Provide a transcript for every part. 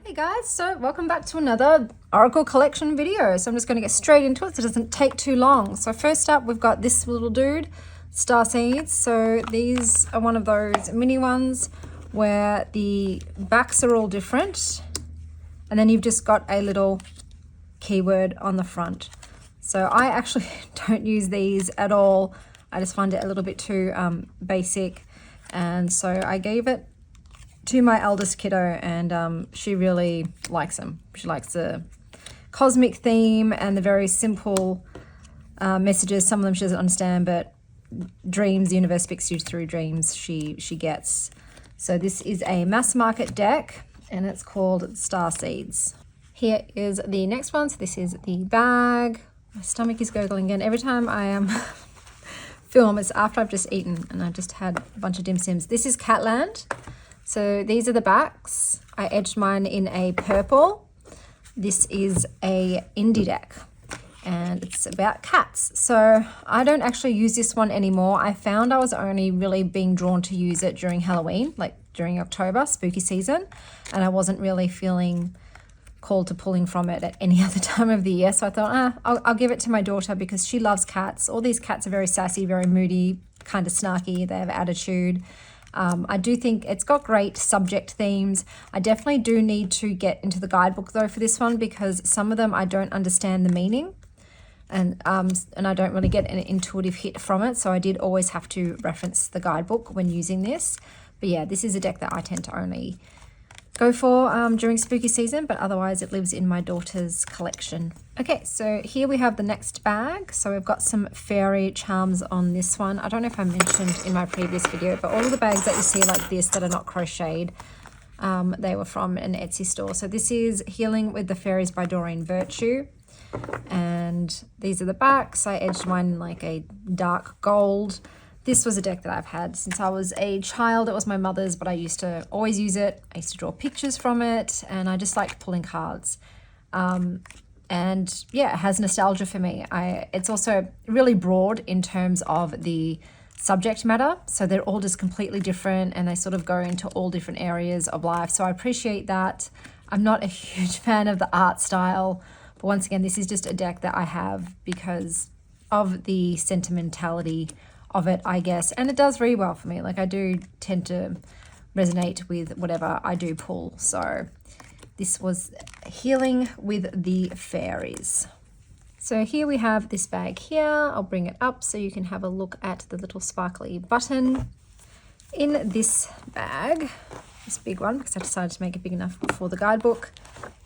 Hey guys, so welcome back to another Oracle collection video. So I'm just going to get straight into it so it doesn't take too long. So first up, we've got this little dude, Star Seeds. So these are one of those mini ones where the backs are all different. And then you've just got a little keyword on the front. So I actually don't use these at all. I just find it a little bit too basic. And so I gave it to my eldest kiddo, and she really likes them. She likes the cosmic theme and the very simple messages. Some of them she doesn't understand, but dreams, the universe speaks to you through dreams, she gets. So this is a mass market deck, and it's called Star Seeds. Here is the next one. So this is the bag. My stomach is gurgling again. Every time I film, it's after I've just eaten and I've just had a bunch of dim sims. This is Catland. So these are the backs. I edged mine in a purple. This is a indie deck and it's about cats. So I don't actually use this one anymore. I found I was only really being drawn to use it during Halloween, like during October, spooky season. And I wasn't really feeling called to pulling from it at any other time of the year. So I thought, I'll give it to my daughter because she loves cats. All these cats are very sassy, very moody, kind of snarky. They have attitude. I do think it's got great subject themes. I definitely do need to get into the guidebook though for this one because some of them I don't understand the meaning and I don't really get an intuitive hit from it. So I did always have to reference the guidebook when using this. But yeah, this is a deck that I tend to only go for during spooky season, but otherwise it lives in my daughter's collection. Okay, so here we have the next bag. So we've got some fairy charms on this one. I don't know if I mentioned in my previous video, but all of the bags that you see like this that are not crocheted, they were from an Etsy store. So this is Healing with the Fairies by Doreen Virtue. And these are the backs. I edged mine in like a dark gold. This was a deck that I've had since I was a child. It was my mother's, but I used to always use it. I used to draw pictures from it, and I just liked pulling cards. And yeah, it has nostalgia for me. It's also really broad in terms of the subject matter. So they're all just completely different, and they sort of go into all different areas of life. So I appreciate that. I'm not a huge fan of the art style, but once again, this is just a deck that I have because of the sentimentality of it, I guess, and it does very well for me. Like I do tend to resonate with whatever I do pull. So this was Healing with the Fairies. So here we have this bag here. I'll bring it up so you can have a look at the little sparkly button. In this bag, this big one, because I decided to make it big enough for the guidebook,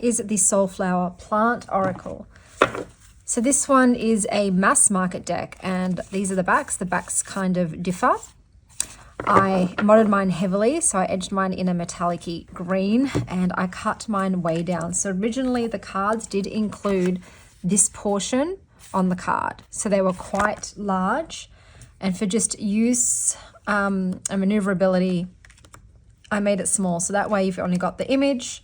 is the Soulflower Plant Oracle. So this one is a mass market deck, and these are the backs. The backs kind of differ. I modded mine heavily, so I edged mine in a metallic-y green, and I cut mine way down. So originally the cards did include this portion on the card. So they were quite large, and for just use and maneuverability, I made it small. So that way you've only got the image,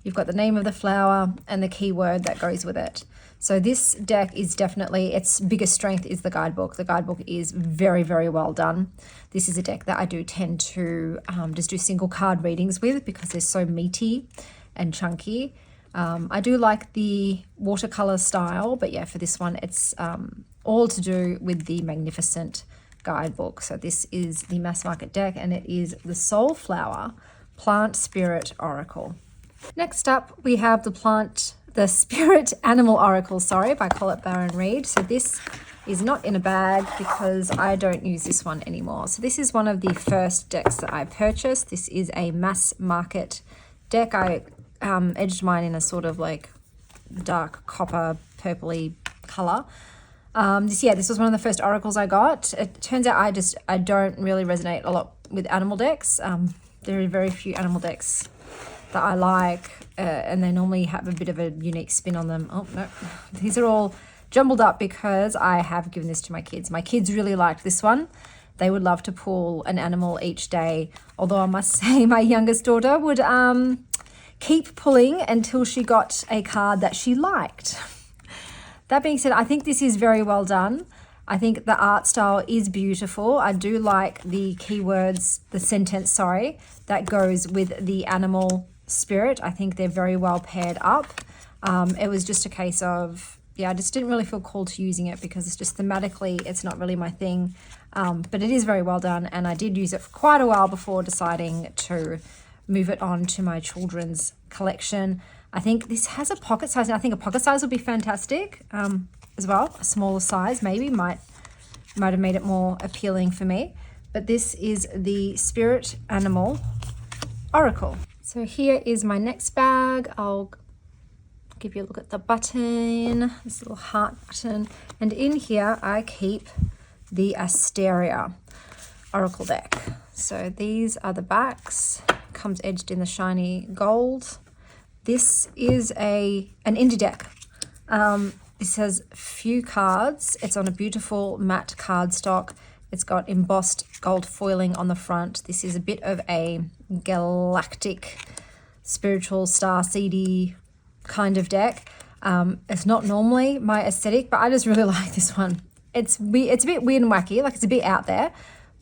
you've got the name of the flower, and the keyword that goes with it. So this deck is definitely, its biggest strength is the guidebook. The guidebook is very, very well done. This is a deck that I do tend to just do single card readings with because they're so meaty and chunky. I do like the watercolor style, but yeah, for this one, it's all to do with the magnificent guidebook. So this is the mass market deck, and it is the Soulflower Plant Spirit Oracle. Next up, we have the Spirit Animal Oracle, by Colette Baron Reid. So this is not in a bag because I don't use this one anymore. So this is one of the first decks that I purchased. This is a mass market deck. I edged mine in a sort of like dark copper purpley color. This was one of the first oracles I got. It turns out I don't really resonate a lot with animal decks. There are very few animal decks that I like, and they normally have a bit of a unique spin on them. Oh, no, these are all jumbled up because I have given this to my kids. My kids really liked this one. They would love to pull an animal each day, although I must say my youngest daughter would keep pulling until she got a card that she liked. That being said, I think this is very well done. I think the art style is beautiful. I do like the keywords, the sentence, that goes with the animal spirit. I think they're very well paired up. It was just a case of, yeah, I just didn't really feel called to using it because it's just thematically, it's not really my thing. But it is very well done, and I did use it for quite a while before deciding to move it on to my children's collection. I think this has a pocket size, and I think a pocket size would be fantastic as well. A smaller size maybe might have made it more appealing for me. But this is the Spirit Animal Oracle. So here is my next bag. I'll give you a look at the button, this little heart button. And in here I keep the Asteria Oracle deck. So these are the backs, comes edged in the shiny gold. This is an indie deck. This has few cards. It's on a beautiful matte cardstock. It's got embossed gold foiling on the front. This is a bit of a galactic, spiritual, star seedy kind of deck. It's not normally my aesthetic, but I just really like this one. It's a bit weird and wacky, like it's a bit out there,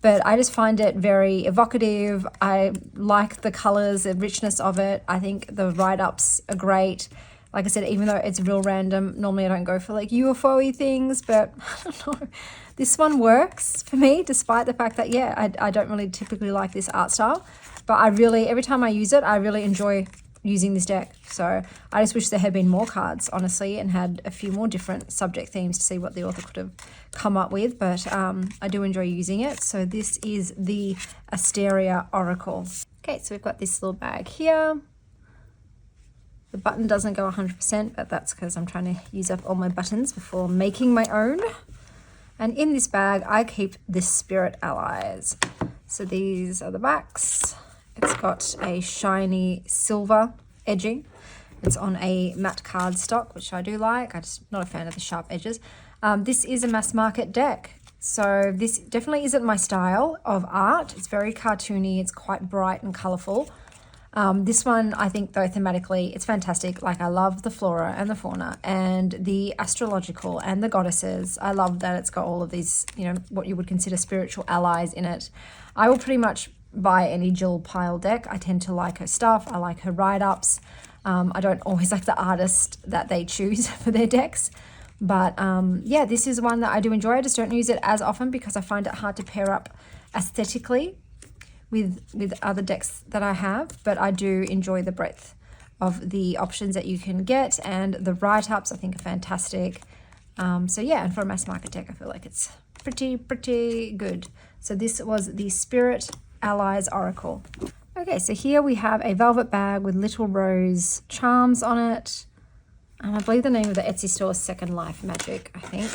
but I just find it very evocative. I like the colors, the richness of it. I think the write-ups are great. Like I said, even though it's real random, normally I don't go for like UFO-y things, but I don't know. This one works for me, despite the fact that, yeah, I don't really typically like this art style, but I really, every time I use it, I really enjoy using this deck. So I just wish there had been more cards, honestly, and had a few more different subject themes to see what the author could have come up with, but I do enjoy using it. So this is the Asteria Oracle. Okay, so we've got this little bag here. The button doesn't go 100%, but that's because I'm trying to use up all my buttons before making my own. And in this bag, I keep the Spirit Allies. So these are the backs. It's got a shiny silver edging. It's on a matte cardstock, which I do like. I'm just not a fan of the sharp edges. This is a mass market deck. So this definitely isn't my style of art. It's very cartoony. It's quite bright and colorful. This one, I think, though, thematically, it's fantastic. Like, I love the flora and the fauna and the astrological and the goddesses. I love that it's got all of these, you know, what you would consider spiritual allies in it. I will pretty much buy any Jill Pyle deck. I tend to like her stuff. I like her write-ups. I don't always like the artist that they choose for their decks. But, yeah, this is one that I do enjoy. I just don't use it as often because I find it hard to pair up aesthetically with other decks that I have, but I do enjoy the breadth of the options that you can get, and the write-ups I think are fantastic. So yeah, and for a mass market deck I feel like it's pretty good. So this was the Spirit Allies Oracle. Okay, so here we have a velvet bag with little rose charms on it. I believe the name of the Etsy store is Second Life Magic, I think.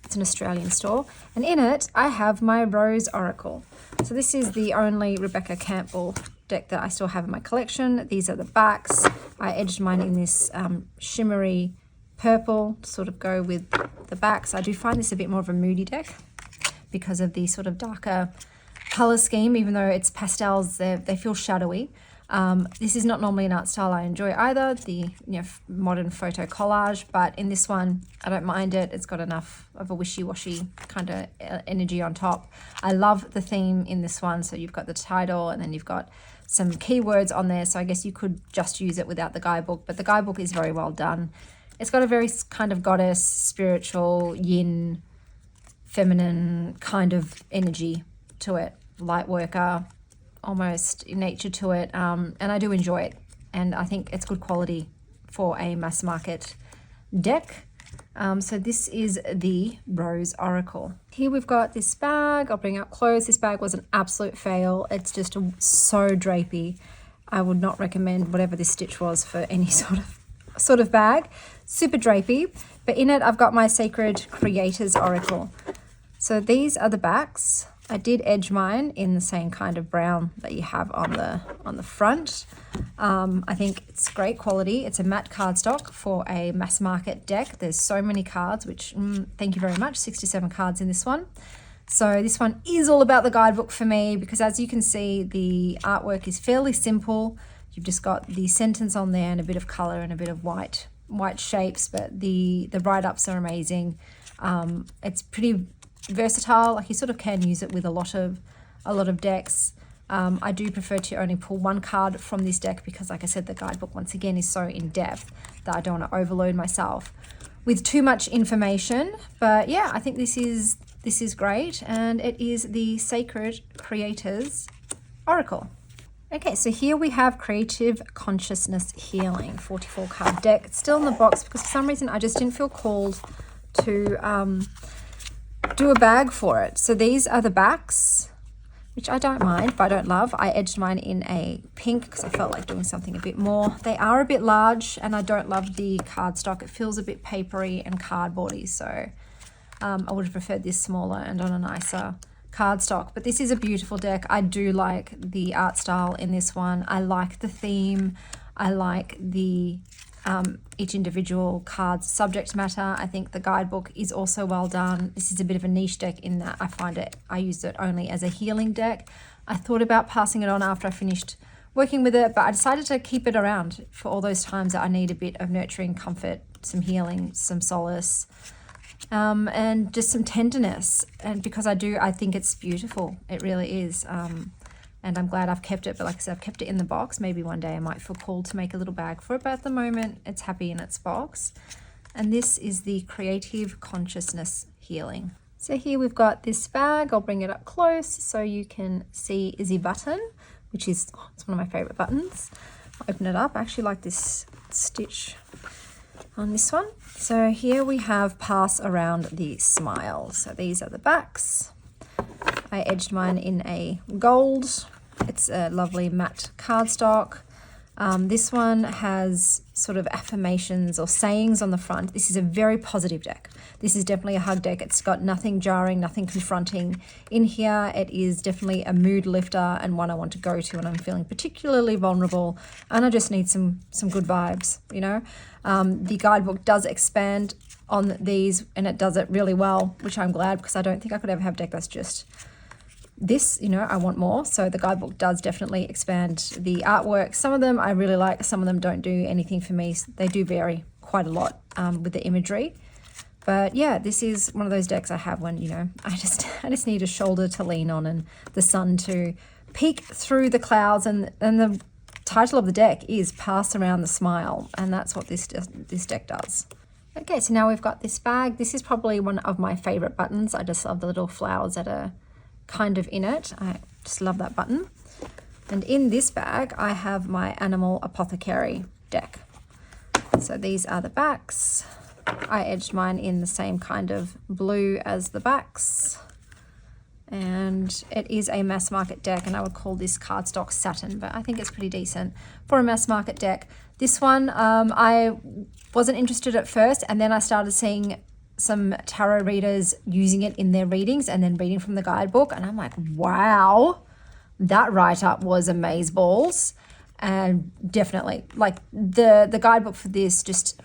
It's an Australian store. And in it, I have my Rose Oracle. So this is the only Rebecca Campbell deck that I still have in my collection. These are the backs. I edged mine in this shimmery purple to sort of go with the backs. I do find this a bit more of a moody deck because of the sort of darker color scheme. Even though it's pastels, they feel shadowy. This is not normally an art style I enjoy either, the modern photo collage, but in this one I don't mind it. It's got enough of a wishy-washy kind of energy on top. I love the theme in this one. So you've got the title and then you've got some keywords on there, so I guess you could just use it without the guidebook, but the guidebook is very well done. It's got a very kind of goddess, spiritual, yin, feminine kind of energy to it, light worker, almost nature to it, and I do enjoy it, and I think it's good quality for a mass market deck. So this is the Rose Oracle. Here we've got this bag. I'll bring up close. This bag was an absolute fail. It's just so drapey. I would not recommend whatever this stitch was for any sort of bag. Super drapey, but in it I've got my Sacred Creators Oracle. So these are the backs. I did edge mine in the same kind of brown that you have on the front. I think it's great quality. It's a matte cardstock for a mass market deck. There's so many cards, which thank you very much, 67 cards in this one. So this one is all about the guidebook for me because, as you can see, the artwork is fairly simple. You've just got the sentence on there and a bit of color and a bit of white shapes, but the write-ups are amazing. It's pretty versatile. Like, you sort of can use it with a lot of decks. I do prefer to only pull one card from this deck because, like I said, the guidebook once again is so in depth that I don't want to overload myself with too much information. But yeah, I think this is great, and it is the Sacred Creators Oracle. Okay, so here we have Creative Consciousness Healing, 44 card deck. It's still in the box because for some reason I just didn't feel called to do a bag for it. So these are the backs, which I don't mind, but I don't love. I edged mine in a pink because I felt like doing something a bit more. They are a bit large, and I don't love the cardstock. It feels a bit papery and cardboardy, so I would have preferred this smaller and on a nicer cardstock. But this is a beautiful deck. I do like the art style in this one. I like the theme. I like the each individual card's subject matter. I think the guidebook is also well done. This is a bit of a niche deck in that I used it only as a healing deck. I thought about passing it on after I finished working with it, but I decided to keep it around for all those times that I need a bit of nurturing, comfort, some healing, some solace, and just some tenderness. And because I think it's beautiful. It really is. And I'm glad I've kept it. But like I said, I've kept it in the box. Maybe one day I might feel called to make a little bag for it. But at the moment, it's happy in its box. And this is the Creative Consciousness Healing. So here we've got this bag. I'll bring it up close so you can see Izzy button, which is it's one of my favorite buttons. I'll open it up. I actually like this stitch on this one. So here we have Pass Around the Smile. So these are the backs. I edged mine in a gold. It's a lovely matte cardstock. This one has sort of affirmations or sayings on the front. This is a very positive deck. This is definitely a hug deck. It's got nothing jarring, nothing confronting in here. It is definitely a mood lifter and one I want to go to when I'm feeling particularly vulnerable and I just need some good vibes, you know. The guidebook does expand on these and it does it really well, which I'm glad because I don't think I could ever have a deck that's just this, you know. I want more. So the guidebook does definitely expand the artwork. Some of them I really like, some of them don't do anything for me. They do vary quite a lot with the imagery. But yeah, this is one of those decks I have when, you know, I just need a shoulder to lean on and the sun to peek through the clouds. And the title of the deck is Pass Around the Smile, and that's what this deck does. Okay, so now we've got this bag. This is probably one of my favorite buttons. I just love the little flowers that are kind of in it. I just love that button. And in this bag, I have my Animal Apothecary deck. So these are the backs. I edged mine in the same kind of blue as the backs. And it is a mass market deck, and I would call this cardstock satin, but I think it's pretty decent for a mass market deck. This one, I wasn't interested at first, and then I started seeing some tarot readers using it in their readings and then reading from the guidebook, and I'm like, wow, that write-up was amazeballs. And definitely, like the guidebook for this, just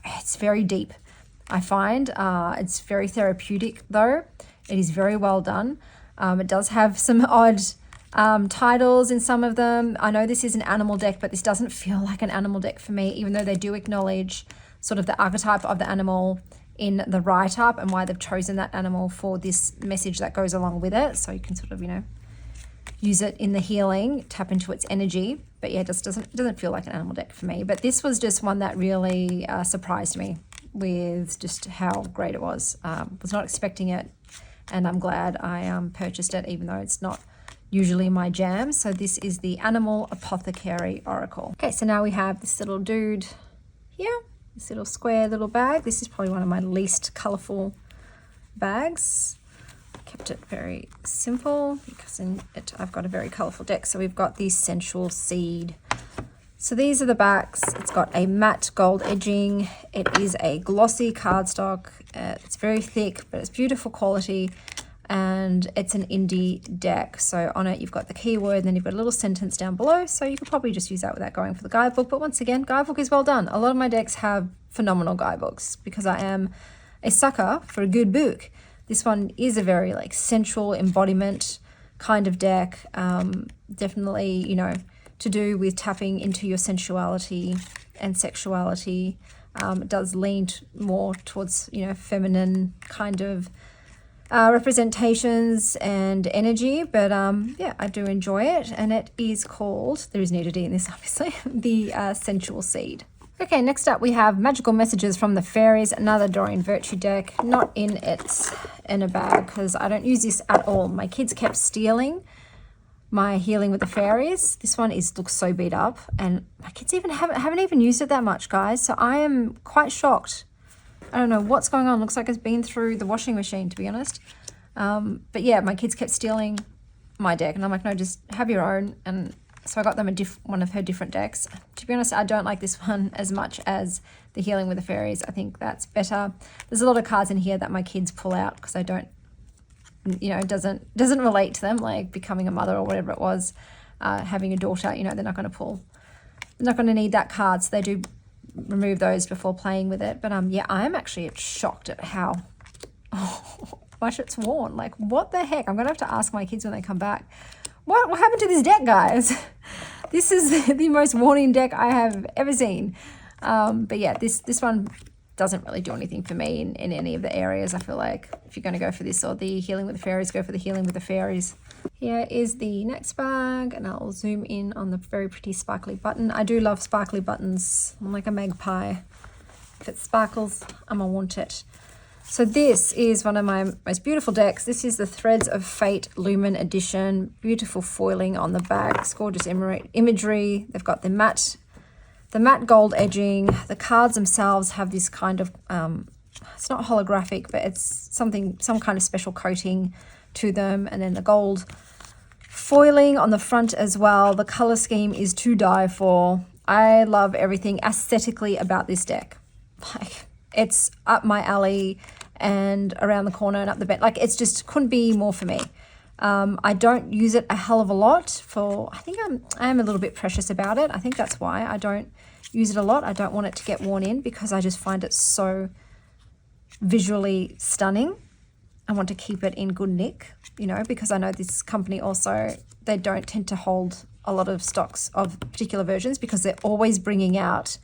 it's very deep, I find. It's very therapeutic though. It is very well done. It does have some odd titles in some of them. I know this is an animal deck, but this doesn't feel like an animal deck for me, even though they do acknowledge sort of the archetype of the animal in the write-up and why they've chosen that animal for this message that goes along with it. So you can sort of, you know, use it in the healing, tap into its energy. But yeah, it just doesn't feel like an animal deck for me. But this was just one that really surprised me with just how great it was. Was not expecting it, and I'm glad I purchased it, even though it's not usually my jam. So this is the Animal Apothecary Oracle. Okay, so now we have this little dude here, this little square little bag. This is probably one of my least colorful bags. Kept it very simple because in it I've got a very colorful deck. So we've got the Sensual Seed. So these are the backs. It's got a matte gold edging. It is a glossy cardstock. It's very thick, but it's beautiful quality, and it's an indie deck. So on it you've got the keyword, and then you've got a little sentence down below. So you could probably just use that without going for the guidebook. But once again, guidebook is well done. A lot of my decks have phenomenal guidebooks because I am a sucker for a good book. This one is a very like sensual embodiment kind of deck. Definitely, you know, to do with tapping into your sensuality and sexuality. It does lean more towards, you know, feminine kind of representations and energy, but yeah, I do enjoy it, and it is called, there is nudity in this obviously, the Sensual Seed. Okay, next up we have Magical Messages from the Fairies, another Doreen Virtue deck, not in a bag because I don't use this at all. My kids kept stealing my Healing with the Fairies. This one looks so beat up, and my kids haven't even used it that much, guys, so I am quite shocked. I don't know what's going on. Looks like it's been through the washing machine, to be honest. But yeah, my kids kept stealing my deck, and I'm like, no, just have your own. And so I got them one of her different decks. To be honest, I don't like this one as much as the Healing with the Fairies. I think that's better. There's a lot of cards in here that my kids pull out because I don't, you know, it doesn't relate to them, like becoming a mother or whatever it was, having a daughter. You know, they're not going to need that card, so they do remove those before playing with it. But yeah, I am actually shocked at how much it's worn. Like, what the heck? I'm gonna have to ask my kids when they come back, what happened to this deck, guys? This is the most worn-in deck I have ever seen. But yeah, this one doesn't really do anything for me in any of the areas. I feel like if you're going to go for this or the Healing with the Fairies, go for the Healing with the Fairies. Here is the next bag, and I'll zoom in on the very pretty sparkly button. I do love sparkly buttons. I'm like a magpie. If it sparkles, I'm gonna want it. So this is one of my most beautiful decks. This is the Threads of Fate Lumen edition. Beautiful foiling on the back. It's gorgeous imagery. They've got the matte gold edging. The cards themselves have this kind of, it's not holographic, but it's some kind of special coating to them. And then the gold foiling on the front as well. The color scheme is to die for. I love everything aesthetically about this deck. Like, it's up my alley and around the corner and up the bed. Like, it's just couldn't be more for me. I don't use it a hell of a lot I think I am a little bit precious about it. I think that's why I don't use it a lot. I don't want it to get worn in because I just find it so visually stunning. I want to keep it in good nick, you know, because I know this company also, they don't tend to hold a lot of stocks of particular versions because they're always bringing out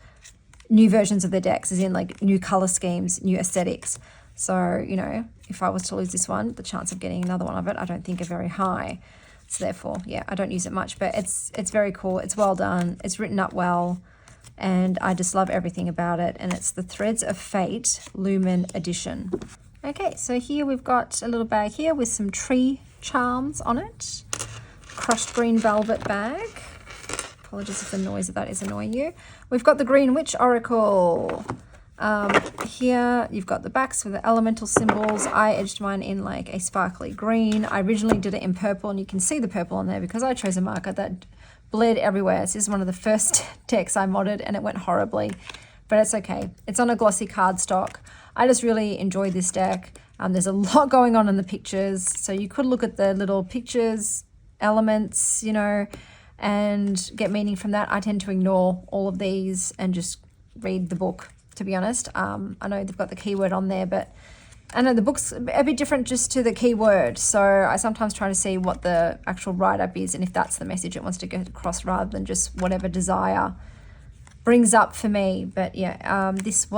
new versions of their decks, as in like new color schemes, new aesthetics. So, you know, if I was to lose this one, the chance of getting another one of it, I don't think are very high. So therefore, yeah, I don't use it much, but it's very cool. It's well done. It's written up well, and I just love everything about it. And it's the Threads of Fate Lumen edition. Okay, so here we've got a little bag here with some tree charms on it. Crushed green velvet bag. Apologies if the noise of that is annoying you. We've got the Green Witch Oracle. Here you've got the backs with the elemental symbols. I edged mine in like a sparkly green. I originally did it in purple, and you can see the purple on there because I chose a marker that bled everywhere. This is one of the first decks I modded, and it went horribly, but it's okay. It's on a glossy cardstock. I just really enjoy this deck. There's a lot going on in the pictures, so you could look at the little pictures, elements, you know, and get meaning from that. I tend to ignore all of these and just read the book, to be honest. I know they've got the keyword on there, but I know the book's a bit different just to the keyword. So I sometimes try to see what the actual write-up is and if that's the message it wants to get across rather than just whatever desire brings up for me. But yeah, this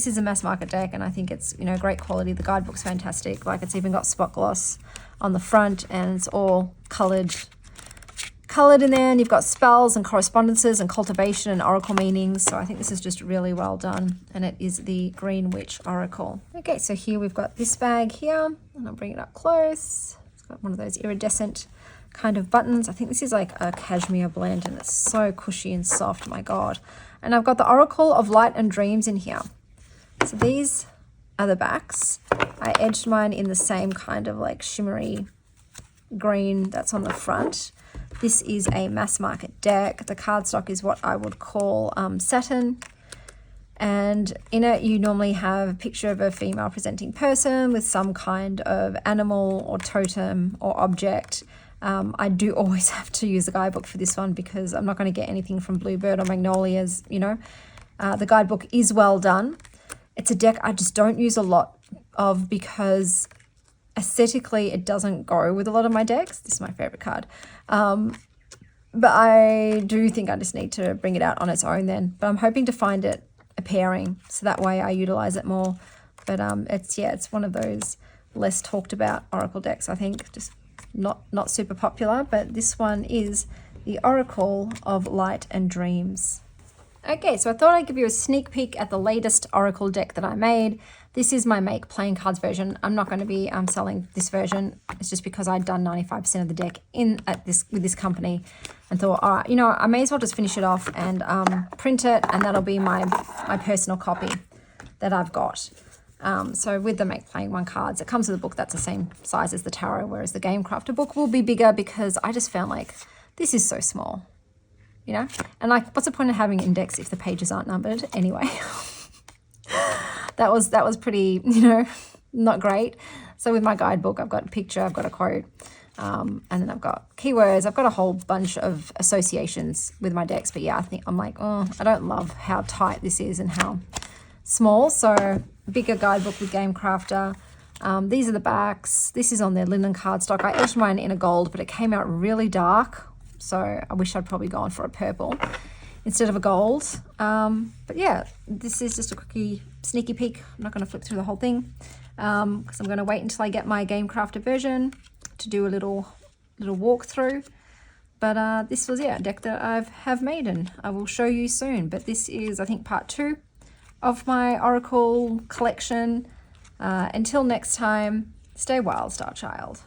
is a mass market deck, and I think it's, you know, great quality. The guidebook's fantastic. Like, it's even got spot gloss on the front, and it's all colored in there, and you've got spells and correspondences and cultivation and oracle meanings. So I think this is just really well done, and it is the Green Witch Oracle. Okay, so here we've got this bag here, and I'll bring it up close. It's got one of those iridescent kind of buttons. I think this is like a cashmere blend, and it's so cushy and soft, my God. And I've got the Oracle of Light and Dreams in here. So these are the backs. I edged mine in the same kind of like shimmery green that's on the front. This is a mass market deck. The cardstock is what I would call satin. And in it, you normally have a picture of a female presenting person with some kind of animal or totem or object. I do always have to use the guidebook for this one because I'm not going to get anything from Bluebird or Magnolias, you know. The guidebook is well done. It's a deck I just don't use a lot of because aesthetically it doesn't go with a lot of my decks. This is my favorite card. But I do think I just need to bring it out on its own then. But I'm hoping to find it a pairing, so that way I utilize it more. But it's one of those less talked about oracle decks, I think. Just not super popular, but this one is the Oracle of Light and Dreams. Okay, so I thought I'd give you a sneak peek at the latest oracle deck that I made. This is my Make Playing Cards version. I'm not going to be selling this version. It's just because I'd done 95% of the deck with this company, and thought, all right, you know, I may as well just finish it off and print it, and that'll be my personal copy that I've got. So with the Make Playing One cards, it comes with a book that's the same size as the tarot, whereas the Game Crafter book will be bigger because I just found like this is so small. You know, and like, what's the point of having an index if the pages aren't numbered anyway? that was pretty, you know, not great. So with my guidebook, I've got a picture, I've got a quote, and then I've got keywords. I've got a whole bunch of associations with my decks. But yeah, I'm like, oh, I don't love how tight this is and how small. So bigger guidebook with Game Crafter. These are the backs. This is on their linen cardstock. I etched mine in a gold, but it came out really dark. So I wish I'd probably gone for a purple instead of a gold. But yeah, this is just a quickie sneaky peek. I'm not going to flip through the whole thing because I'm going to wait until I get my Game Crafter version to do a little walkthrough. But this was, yeah, a deck that I have made, and I will show you soon. But this is, I think, part 2 of my Oracle collection. Until next time, stay wild, Star Child.